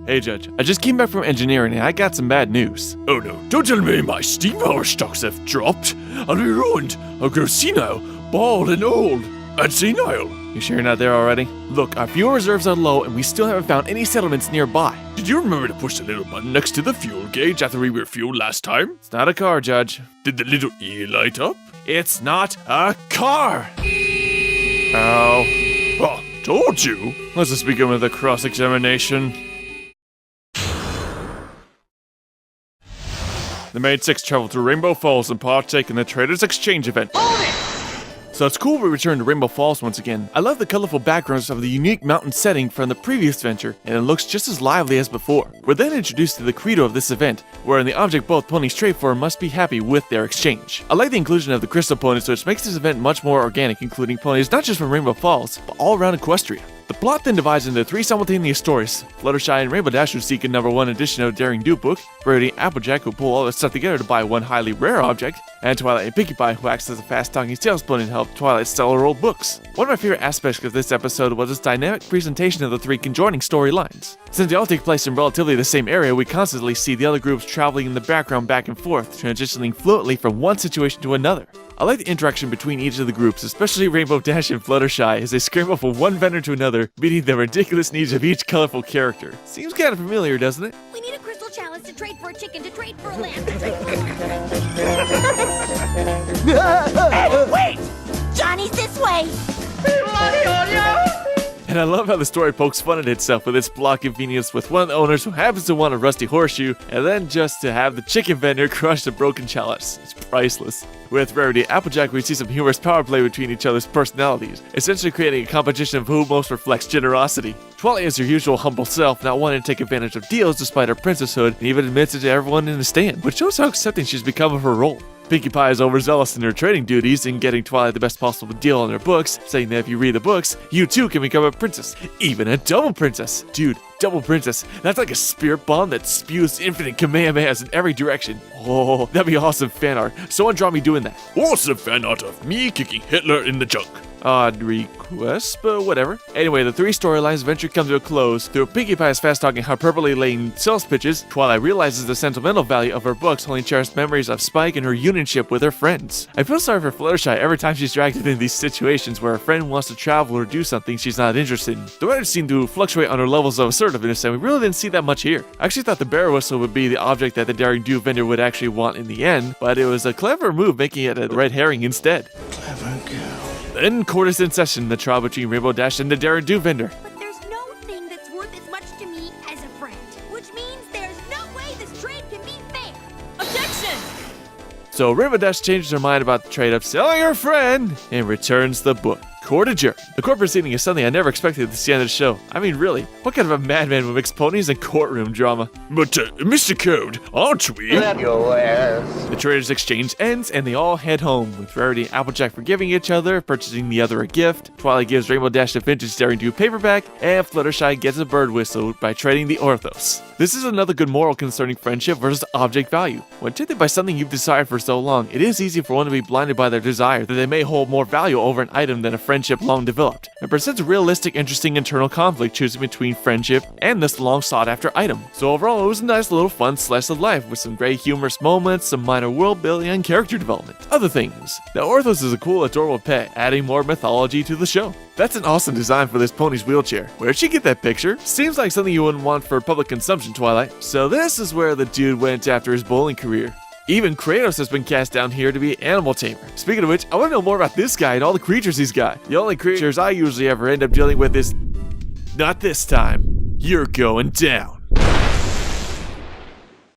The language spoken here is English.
Hey, Judge, I just came back from engineering and I got some bad news. Oh no, don't tell me my steam power stocks have dropped. I'll be ruined. I'll grow senile, bald and old. And senile. You sure you're not there already? Look, our fuel reserves are low and we still haven't found any settlements nearby. Did you remember to push the little button next to the fuel gauge after we refueled last time? It's not a car, Judge. Did the little E light up? It's not a car! Ow. Oh, told you. Let's just begin with a cross-examination. The main six travel to Rainbow Falls and partake in the Traders Exchange event. So it's cool we returned to Rainbow Falls once again. I love the colorful backgrounds of the unique mountain setting from the previous venture, and it looks just as lively as before. We're then introduced to the credo of this event, wherein the object both ponies trade for must be happy with their exchange. I like the inclusion of the crystal ponies, which makes this event much more organic, including ponies not just from Rainbow Falls, but all around Equestria. The plot then divides into three simultaneous stories. Fluttershy and Rainbow Dash who seek a #1 edition of Daring Do book, Rarity and Applejack who pull all their stuff together to buy one highly rare object, and Twilight and Pinkie Pie who acts as a fast-talking sales pony to help Twilight sell her old books. One of my favorite aspects of this episode was its dynamic presentation of the three conjoining storylines. Since they all take place in relatively the same area, we constantly see the other groups traveling in the background back and forth, transitioning fluently from one situation to another. I like the interaction between each of the groups, especially Rainbow Dash and Fluttershy, as they scramble from one vendor to another, meeting the ridiculous needs of each colorful character. Seems kind of familiar, doesn't it? We need a crystal chalice to trade for a chicken, to trade for a lamb, to trade Hey, wait! Johnny's this way! And I love how the story pokes fun at itself with its plot convenience with one of the owners who happens to want a rusty horseshoe, and then just to have the chicken vendor crush the broken chalice. It's priceless. With Rarity and Applejack, we see some humorous power play between each other's personalities, essentially creating a competition of who most reflects generosity. Twilight is her usual humble self, not wanting to take advantage of deals despite her princesshood, and even admits it to everyone in the stand, which shows how accepting she's become of her role. Pinkie Pie is overzealous in her trading duties and getting Twilight the best possible deal on her books, saying that if you read the books, you too can become a princess. Even a double princess. Dude, double princess. That's like a spirit bomb that spews infinite Kamehamehas in every direction. Oh, that'd be awesome fan art. Someone draw me doing that. Awesome fan art of me kicking Hitler in the junk. Odd request, but whatever. Anyway, the three storylines eventually come to a close. Through Pinkie Pie's fast-talking, hyperbole-laden sales pitches, Twilight realizes the sentimental value of her books, holding cherished memories of Spike and her unionship with her friends. I feel sorry for Fluttershy every time she's dragged into these situations where a friend wants to travel or do something she's not interested in. The writers seem to fluctuate on her levels of assertiveness, and we really didn't see that much here. I actually thought the bear whistle would be the object that the Daring Do vendor would actually want in the end, but it was a clever move making it a red herring instead. Clever girl. Then court is in session, the trial between Rainbow Dash and the Daring Do vendor. But there's no thing that's worth as much to me as a friend, which means there's no way this trade can be fair. Objection! So Rainbow Dash changes her mind about the trade of selling her friend and returns the book. Court adjourned. The court proceeding is something I never expected to see on the show. I mean, really, what kind of a madman would mix ponies and courtroom drama? But, Mr. Code, aren't we? Your ass. The Traders Exchange ends and they all head home, with Rarity and Applejack forgiving each other, purchasing the other a gift. Twilight gives Rainbow Dash the vintage Daring Do paperback, and Fluttershy gets a bird whistle by trading the orthos. This is another good moral concerning friendship versus object value. When tempted by something you've desired for so long, it is easy for one to be blinded by their desire that they may hold more value over an item than a friendship long developed. It presents a realistic, interesting internal conflict choosing between friendship and this long sought after item. So overall, it was a nice little fun slice of life with some great humorous moments, some minor world building, and character development. Other things. Now Orthos is a cool, adorable pet, adding more mythology to the show. That's an awesome design for this pony's wheelchair. Where'd she get that picture? Seems like something you wouldn't want for public consumption, Twilight. So this is where the dude went after his bowling career. Even Kratos has been cast down here to be an animal tamer. Speaking of which, I want to know more about this guy and all the creatures he's got. The only creatures I usually ever end up dealing with is... not this time. You're going down.